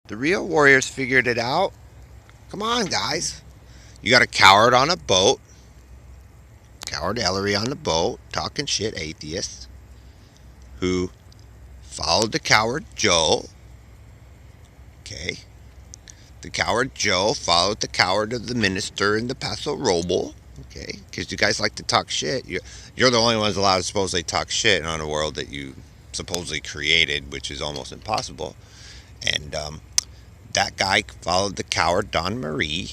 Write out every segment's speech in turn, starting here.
The real warriors figured it out. Come on, guys. You got a coward on a boat, coward Ellery on the boat, talking shit, atheists, who followed the coward Joe. Okay. The coward Joe followed the coward of the minister in the Paso Roble. Okay. Because you guys like to talk shit. You're the only ones allowed to supposedly talk shit on a world that you supposedly created, which is almost impossible. And that guy followed the coward Don Marie,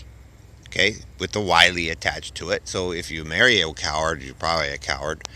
okay, with the Wiley attached to it. So if you marry a coward, you're probably a coward.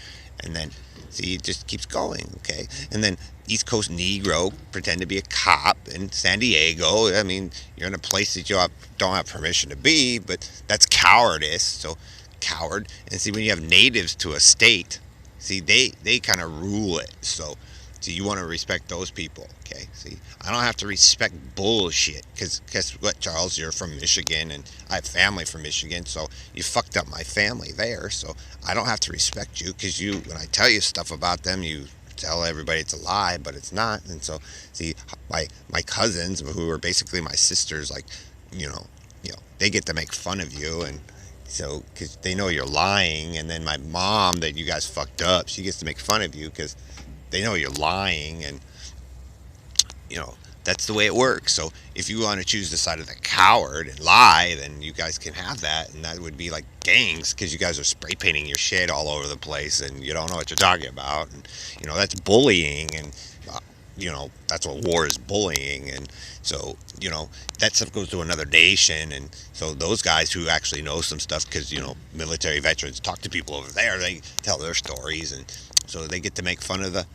And then, see, it just keeps going, okay? And then East Coast Negro pretend to be a cop in San Diego. I mean, you're in a place that don't have permission to be, but that's cowardice. So, coward. And see, when you have natives to a state, see, they kind of rule it. So you want to respect those people, okay? See, I don't have to respect bullshit because guess what, Charles? You're from Michigan, and I have family from Michigan, so you fucked up my family there. So I don't have to respect you because when I tell you stuff about them, you tell everybody it's a lie, but it's not. And so, see, my cousins, who are basically my sisters, like, they get to make fun of you, and so because they know you're lying. And then my mom, that you guys fucked up, she gets to make fun of you because they know you're lying, and you know that's the way it works. So if you want to choose the side of the coward and lie, then you guys can have that, and that would be like gangs because you guys are spray painting your shit all over the place, and you don't know what you're talking about, and that's bullying, and that's what war is, bullying. And so that stuff goes to another nation. And so those guys who actually know some stuff, because military veterans talk to people over there, they tell their stories, and so they get to make fun of the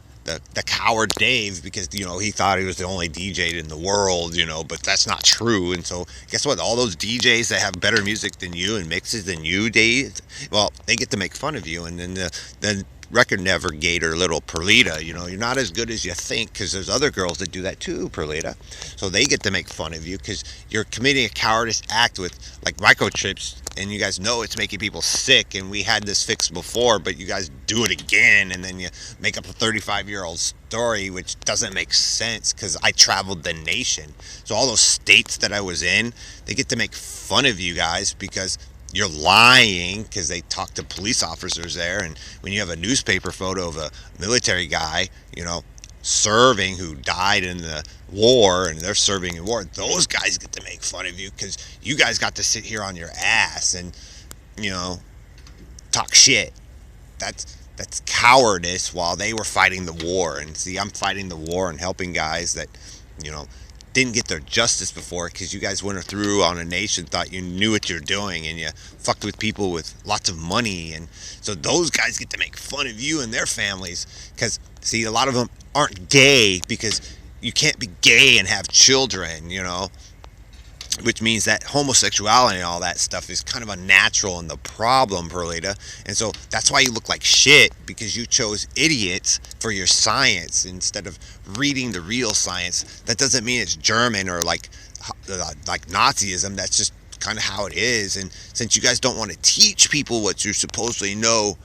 coward Dave because he thought he was the only DJ in the world, but that's not true. And so guess what? All those DJs that have better music than you and mixes than you, Dave, well, they get to make fun of you. And then the record navigator, little Perlita, you're not as good as you think because there's other girls that do that too, Perlita. So they get to make fun of you because you're committing a cowardice act with like microchips, and you guys know it's making people sick, and we had this fixed before, but you guys do it again, and then you make up a 35-year-old story which doesn't make sense because I traveled the nation. So all those states that I was in, they get to make fun of you guys because you're lying because they talk to police officers there. And when you have a newspaper photo of a military guy, serving, who died in the war, and they're serving in war, those guys get to make fun of you because you guys got to sit here on your ass and you know talk shit. That's cowardice while they were fighting the war. And see, I'm fighting the war and helping guys that you know didn't get their justice before because you guys went through on a nation, thought you knew what you're doing, and you fucked with people with lots of money. And so those guys get to make fun of you and their families because, see, a lot of them aren't gay because you can't be gay and have children, which means that homosexuality and all that stuff is kind of unnatural in the problem, Perlita. And so that's why you look like shit, because you chose idiots for your science instead of reading the real science. That doesn't mean it's German or like Nazism. That's just kind of how it is. And since you guys don't want to teach people what you supposedly know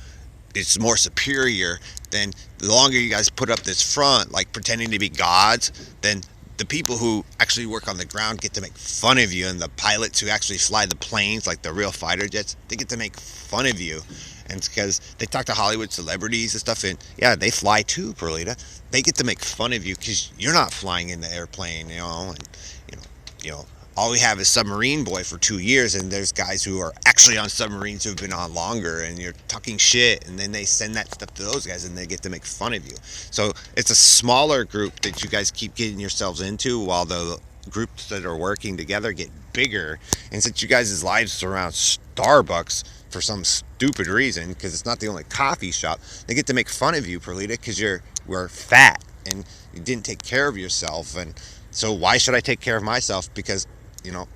is more superior, then the longer you guys put up this front, like pretending to be gods, then the people who actually work on the ground get to make fun of you, and the pilots who actually fly the planes, like the real fighter jets, they get to make fun of you. And it's because they talk to Hollywood celebrities and stuff, and yeah, they fly too, Perlita. They get to make fun of you because you're not flying in the airplane, and you know, you know, all we have is Submarine Boy for 2 years, and there's guys who are actually on submarines who've been on longer, and you're talking shit, and then they send that stuff to those guys, and they get to make fun of you. So it's a smaller group that you guys keep getting yourselves into, while the groups that are working together get bigger. And since you guys' lives surround Starbucks for some stupid reason, because it's not the only coffee shop, they get to make fun of you, Perlita, because we're fat and you didn't take care of yourself. And so why should I take care of myself? Because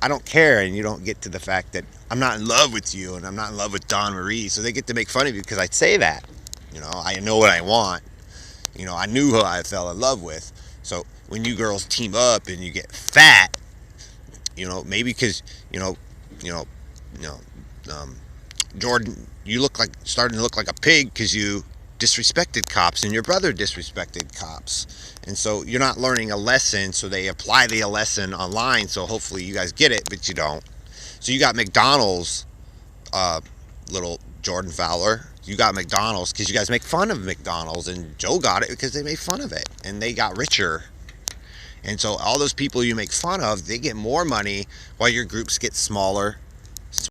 I don't care, and you don't get to the fact that I'm not in love with you and I'm not in love with Don Marie. So they get to make fun of you because I'd say that. I know what I want. I knew who I fell in love with. So when you girls team up and you get fat, maybe because, you know, you know, Jordan, you look like starting to look like a pig because you disrespected cops and your brother disrespected cops. And so you're not learning a lesson, so they apply the lesson online, so hopefully you guys get it, but you don't. So you got McDonald's, little Jordan Fowler. You got McDonald's because you guys make fun of McDonald's, and Joe got it because they made fun of it, and they got richer. And so all those people you make fun of, they get more money while your groups get smaller